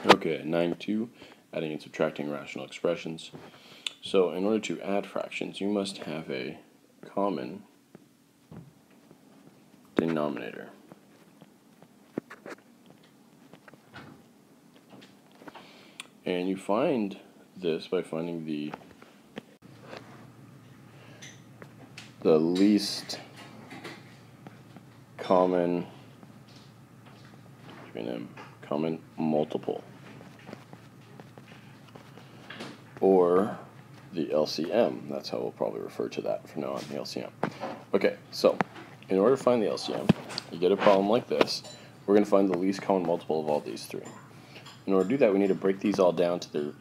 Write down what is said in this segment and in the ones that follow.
Okay, 9-2, adding and subtracting rational expressions. So in order to add fractions, you must have a common denominator. And you find this by finding the least common multiple, or the LCM. That's how we'll probably refer to that from now on, the LCM. Okay, so in order to find the LCM, you get a problem like this. We're going to find the least common multiple of all these three. In order to do that, we need to break these all down to their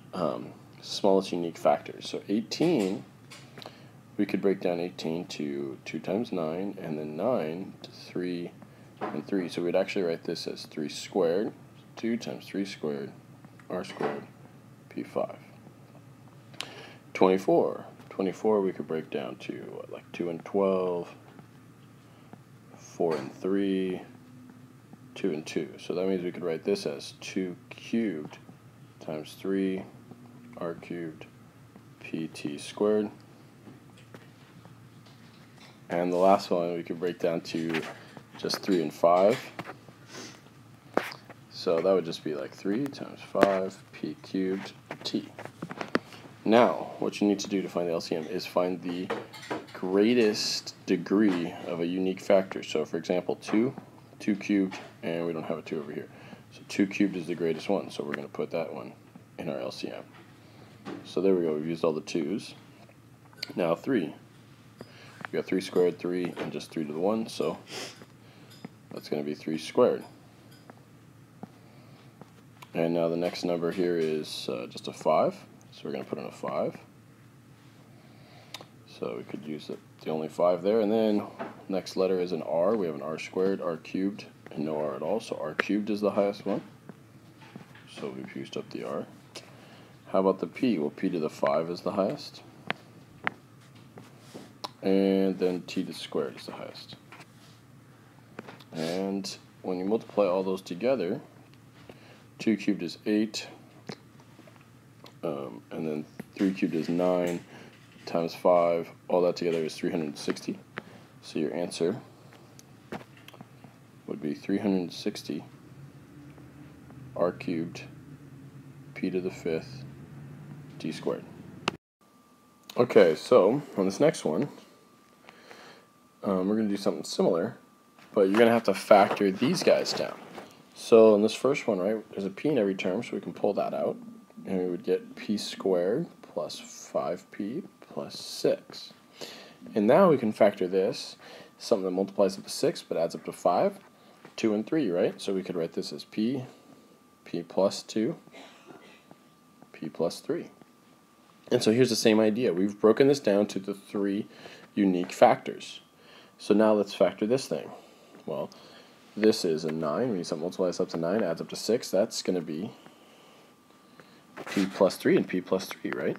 smallest unique factors. So 18, we could break down 18 to 2 times 9, and then 9 to 3 and 3. So we'd actually write this as 3 squared, 2 times 3 squared, r squared, p5. 24 we could break down to like 2 and 12, 4 and 3, 2 and 2. So that means we could write this as 2 cubed times 3 r cubed pt squared. And the last one we could break down to just 3 and 5. So that would just be like 3 times 5 p cubed t. Now, what you need to do to find the LCM is find the greatest degree of a unique factor. So for example, 2 cubed, and we don't have a 2 over here. So 2 cubed is the greatest one, so we're going to put that one in our LCM. So there we go, we've used all the 2's. Now 3. We got 3 squared, 3, and just 3 to the 1, so that's going to be 3 squared. And now the next number here is just a 5, so we're going to put in a 5. So we could use the only 5 there, and then next letter is an r. We have an r squared, r cubed, and no r at all, so r cubed is the highest one. So we've used up the r. How about the p? Well, p to the 5 is the highest. And then t to the squared is the highest. And when you multiply all those together, 2 cubed is 8, and then 3 cubed is 9, times 5, all that together is 360. So your answer would be 360 r cubed p to the 5th t squared. Okay, so on this next one, we're going to do something similar, but you're going to have to factor these guys down. So in this first one, right, there's a p in every term, so we can pull that out, and we would get p squared plus 5p plus 6. And now we can factor this, something that multiplies up to 6 but adds up to 5, 2 and 3, right? So we could write this as p plus 2, p plus 3. And so here's the same idea. We've broken this down to the 3 unique factors. So now let's factor this thing. Well, this is a 9. We need something that multiplies up to 9, adds up to 6. That's going to be p plus 3 and p plus 3, right?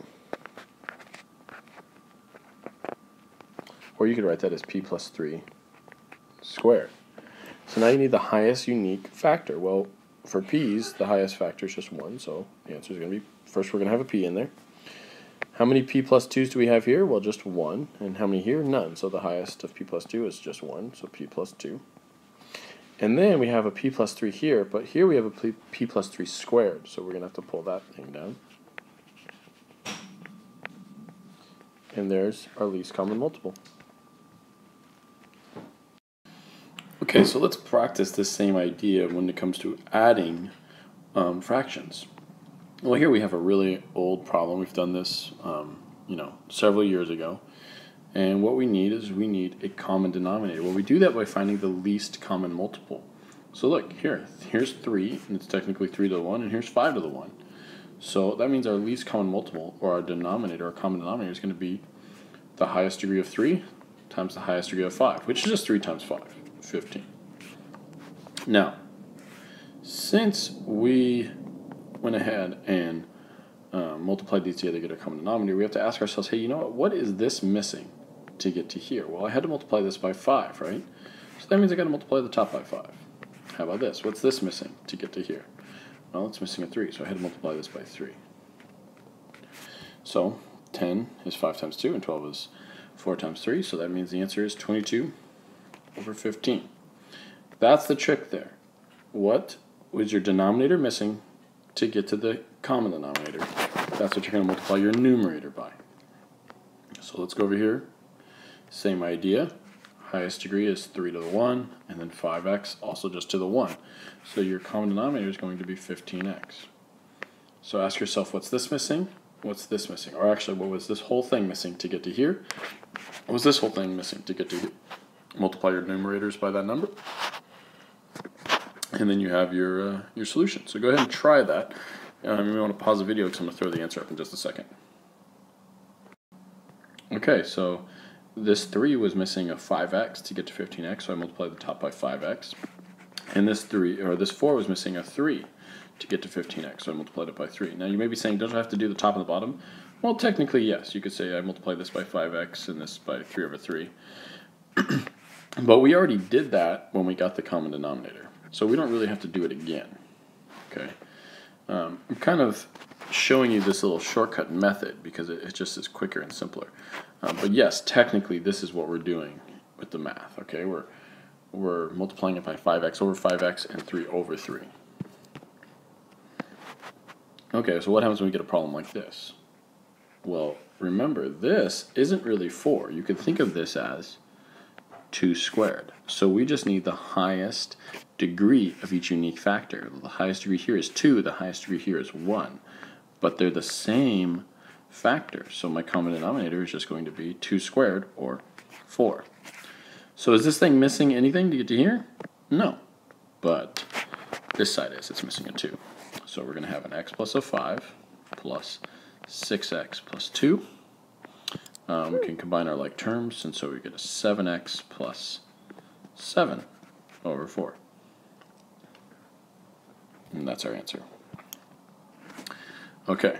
Or you could write that as p plus 3 squared. So now you need the highest unique factor. Well, for p's, the highest factor is just 1, so the answer is going to be, first we're going to have a p in there. How many p plus 2's do we have here? Well, just 1. And how many here? None. So the highest of p plus 2 is just 1, so p plus 2. And then we have a p plus 3 here, but here we have a p plus 3 squared, so we're going to have to pull that thing down. And there's our least common multiple. Okay, so let's practice this same idea when it comes to adding fractions. Well, here we have a really old problem. We've done this, several years ago. And what we need is a common denominator. Well, we do that by finding the least common multiple. So look, here's 3, and it's technically 3 to the 1, and here's 5 to the 1. So that means our least common multiple, or our denominator, our common denominator, is going to be the highest degree of 3 times the highest degree of 5, which is just 3 times 5, 15. Now, since we went ahead and multiplied these together to get a common denominator, we have to ask ourselves, hey, you know what is this missing to get to here? Well, I had to multiply this by 5, right? So that means I got to multiply the top by 5. How about this? What's this missing to get to here? Well, it's missing a 3, so I had to multiply this by 3. So 10 is 5 times 2, and 12 is 4 times 3, so that means the answer is 22 over 15. That's the trick there. What was your denominator missing to get to the common denominator? That's what you're going to multiply your numerator by. So let's go over here. Same idea. Highest degree is 3 to the 1, and then 5x also just to the 1. So your common denominator is going to be 15x. So ask yourself, what's this missing? What's this missing? Or actually, what was this whole thing missing to get to here? What was this whole thing missing to get to here? Multiply your numerators by that number, and then you have your solution. So go ahead and try that. You may want to pause the video because I'm going to throw the answer up in just a second. Okay, so this 3 was missing a 5x to get to 15x, so I multiplied the top by 5x. And this 4 was missing a 3 to get to 15x, so I multiplied it by 3. Now you may be saying, don't I have to do the top and the bottom? Well, technically, yes. You could say I multiplied this by 5x and this by 3 over 3. But we already did that when we got the common denominator, so we don't really have to do it again. Okay, I'm kind of showing you this little shortcut method because it just is quicker and simpler. But yes, technically this is what we're doing with the math. Okay, we're multiplying it by 5x over 5x and 3 over 3. Okay, so what happens when we get a problem like this? Well, remember, this isn't really 4. You could think of this as 2 squared. So we just need the highest degree of each unique factor. The highest degree here is 2, the highest degree here is 1. But they're the same factor, so my common denominator is just going to be 2 squared, or 4. So is this thing missing anything to get to here? No. But this side is. It's missing a 2. So we're going to have an x plus a 5 plus 6x plus 2. We can combine our like terms, and so we get a 7x plus 7 over 4. And that's our answer. Okay.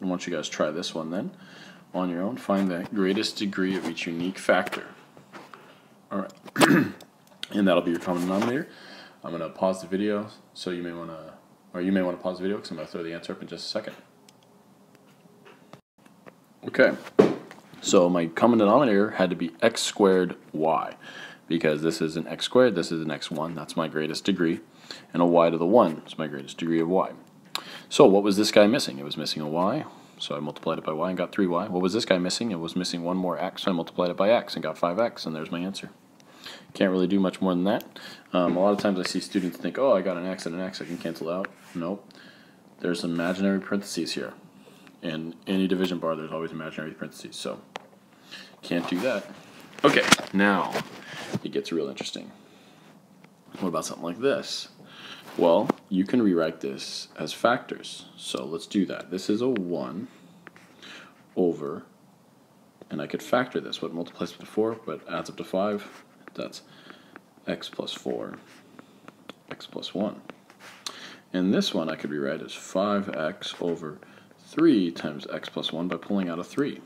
I want you guys to try this one then on your own. Find the greatest degree of each unique factor. All right. And that'll be your common denominator. I'm going to pause the video, so you may want to pause the video because I'm going to throw the answer up in just a second. Okay, so my common denominator had to be x squared y, because this is an x squared, this is an x1, that's my greatest degree, and a y to the 1 is my greatest degree of y. So what was this guy missing? It was missing a y, so I multiplied it by y and got 3y. What was this guy missing? It was missing one more x, so I multiplied it by x and got 5x, and there's my answer. Can't really do much more than that. A lot of times I see students think, oh, I got an x and an x, I can cancel out. Nope. There's imaginary parentheses here. In any division bar, there's always imaginary parentheses, so can't do that. Okay, now it gets real interesting. What about something like this? Well, you can rewrite this as factors, so let's do that. This is a 1 over, and I could factor this. What multiplies up to 4 but adds up to 5? That's x plus 4, x plus 1. And this one I could rewrite as 5x over 3 times x plus 1 by pulling out a 3.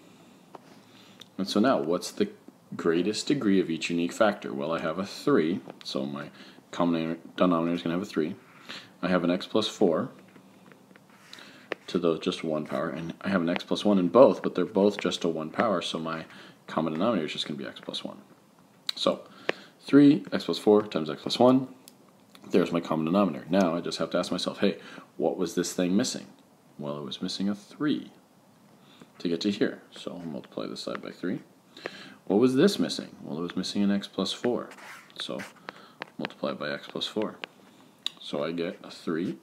And so now, what's the greatest degree of each unique factor? Well, I have a 3, so my common denominator is going to have a 3. I have an x plus 4 to the just 1 power, and I have an x plus 1 in both, but they're both just to 1 power, so my common denominator is just going to be x plus 1. So 3 x plus 4 times x plus 1, there's my common denominator. Now I just have to ask myself, hey, what was this thing missing? Well, it was missing a 3 to get to here, so I'll multiply this side by 3. What was this missing? Well, it was missing an x plus 4, so multiply by x plus 4. So I get a 3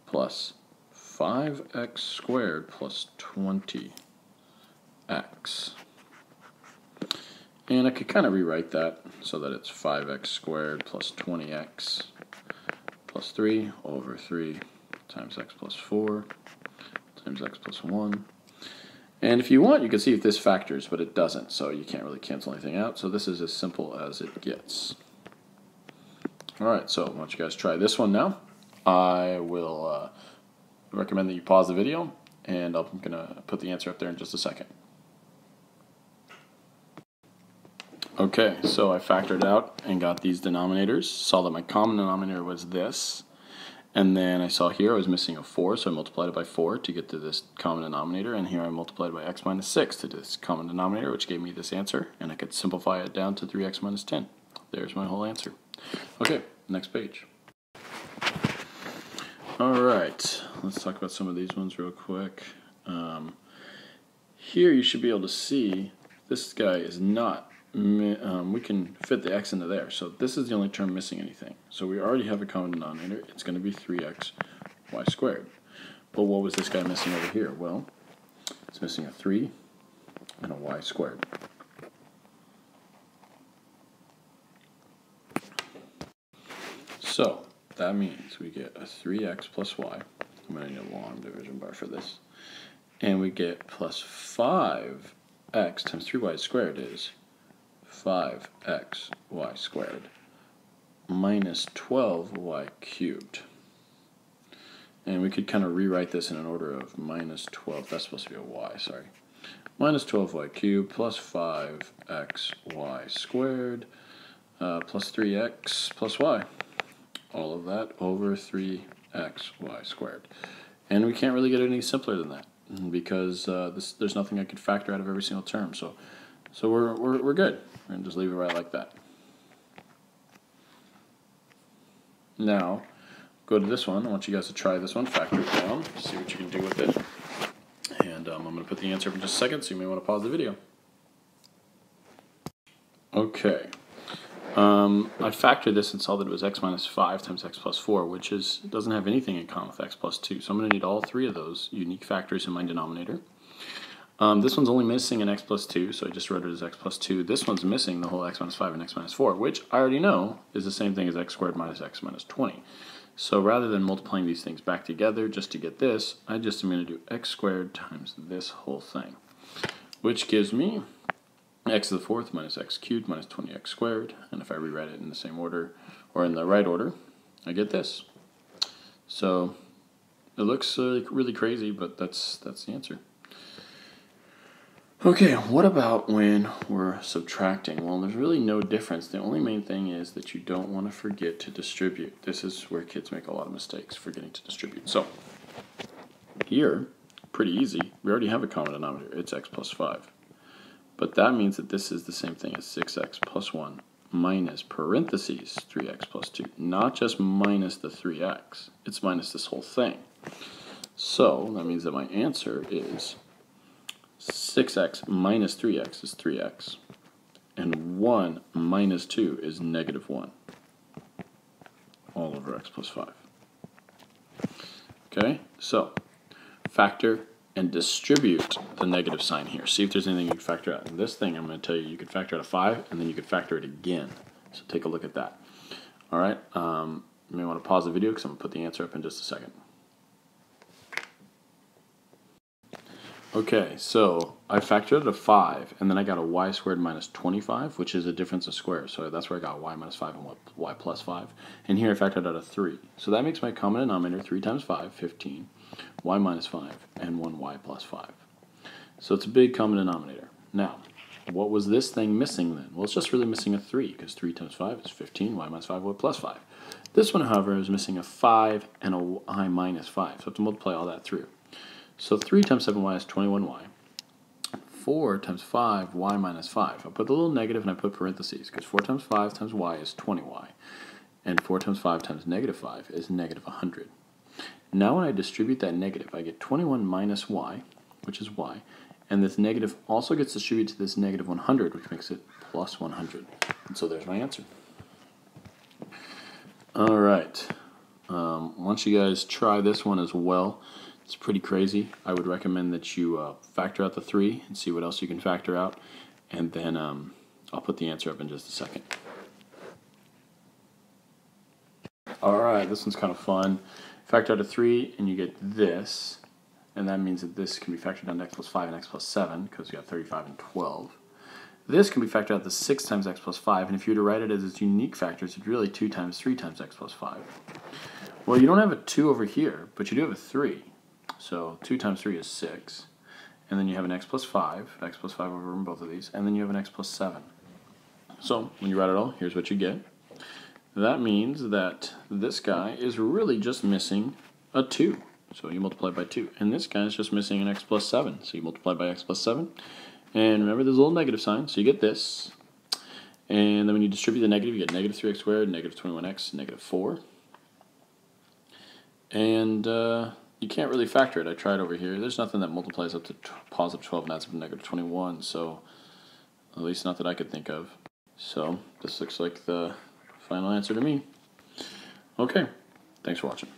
plus 5x squared plus 20x. And I could kind of rewrite that so that it's 5x squared plus 20x plus 3 over 3 times x plus 4 times x plus 1. And if you want, you can see if this factors, but it doesn't, so you can't really cancel anything out. So this is as simple as it gets. Alright, so I want you guys to try this one now. I will recommend that you pause the video, and I'm going to put the answer up there in just a second. Okay, so I factored out and got these denominators, saw that my common denominator was this, And then I saw here I was missing a 4, so I multiplied it by 4 to get to this common denominator, and here I multiplied by x minus 6 to this common denominator, which gave me this answer, and I could simplify it down to 3x minus 10. There's my whole answer. Okay, next page. Alright, let's talk about some of these ones real quick. Here you should be able to see this guy is not, we can fit the x into there, so this is the only term missing anything. So we already have a common denominator, it's going to be 3x y squared. But what was this guy missing over here? Well, it's missing a 3 and a y squared. So that means we get a 3x plus y. I'm going to need a long division bar for this. And we get plus 5x times 3y squared is 5x y squared minus 12y cubed. And we could kind of rewrite this in an order of minus 12. That's supposed to be a y, sorry. Minus 12y cubed plus 5xy squared plus 3x plus y. All of that over 3xy squared. And we can't really get any simpler than that because there's nothing I could factor out of every single term. So we're good. We're going to just leave it right like that. Now, go to this one. I want you guys to try this one, factor it down, see what you can do with it. And I'm going to put the answer up in just a second, so you may want to pause the video. Okay. I factored this and saw that it was x minus 5 times x plus 4, which doesn't have anything in common with x plus 2. So I'm going to need all three of those unique factors in my denominator. This one's only missing an x plus 2, so I just wrote it as x plus 2. This one's missing the whole x minus 5 and x minus 4, which I already know is the same thing as x squared minus x minus 20. So rather than multiplying these things back together just to get this, I just am going to do x squared times this whole thing, which gives me x to the fourth minus x cubed minus 20x squared. And if I rewrite it in the same order, or in the right order, I get this. So it looks really crazy, but that's the answer. Okay, what about when we're subtracting? Well, there's really no difference. The only main thing is that you don't want to forget to distribute. This is where kids make a lot of mistakes, forgetting to distribute. So here, pretty easy. We already have a common denominator. It's x plus 5. But that means that this is the same thing as 6x plus 1 minus parentheses 3x plus 2. Not just minus the 3x. It's minus this whole thing. So that means that my answer is 6x minus 3x is 3x. And 1 minus 2 is negative 1. All over x plus 5. Okay, so factor and distribute the negative sign here. See if there's anything you can factor out. In this thing, I'm going to tell you, you could factor out a 5, and then you could factor it again. So take a look at that. All right, you may want to pause the video because I'm going to put the answer up in just a second. Okay, so I factored out a 5, and then I got a y squared minus 25, which is a difference of squares. So that's where I got y minus 5 and y plus 5. And here I factored out a 3. So that makes my common denominator 3 times 5, 15, y minus 5, and 1y plus 5. So it's a big common denominator. Now, what was this thing missing then? Well, it's just really missing a 3, because 3 times 5 is 15, y minus 5, y plus 5. This one, however, is missing a 5 and a y minus 5. So I have to multiply all that through. So 3 times 7y is 21y. 4 times 5y minus 5. I put the little negative and I put parentheses, because 4 times 5 times y is 20y. And 4 times 5 times negative 5 is negative 100. Now when I distribute that negative, I get 21 minus y, which is y. And this negative also gets distributed to this negative 100, which makes it plus 100. And so there's my answer. All right. Once you guys try this one as well, it's pretty crazy. I would recommend that you factor out the 3 and see what else you can factor out. And then I'll put the answer up in just a second. Alright, this one's kind of fun. Factor out a 3 and you get this. And that means that this can be factored down to x plus 5 and x plus 7 because we have 35 and 12. This can be factored out to 6 times x plus 5. And if you were to write it as its unique factors, it's really 2 times 3 times x plus 5. Well, you don't have a 2 over here, but you do have a 3. So 2 times 3 is 6. And then you have an x plus 5 over in both of these, and then you have an x plus 7. So when you write it all, here's what you get. that means that this guy is really just missing a 2. So you multiply by 2. And this guy is just missing an x plus 7. So you multiply by x plus 7. And remember, there's a little negative sign, so you get this. And then when you distribute the negative, you get negative 3x squared, negative 21x, negative 4. And you can't really factor it. I tried over here. There's nothing that multiplies up to positive 12 and adds up to negative 21. So at least not that I could think of. So this looks like the final answer to me. Okay, thanks for watching.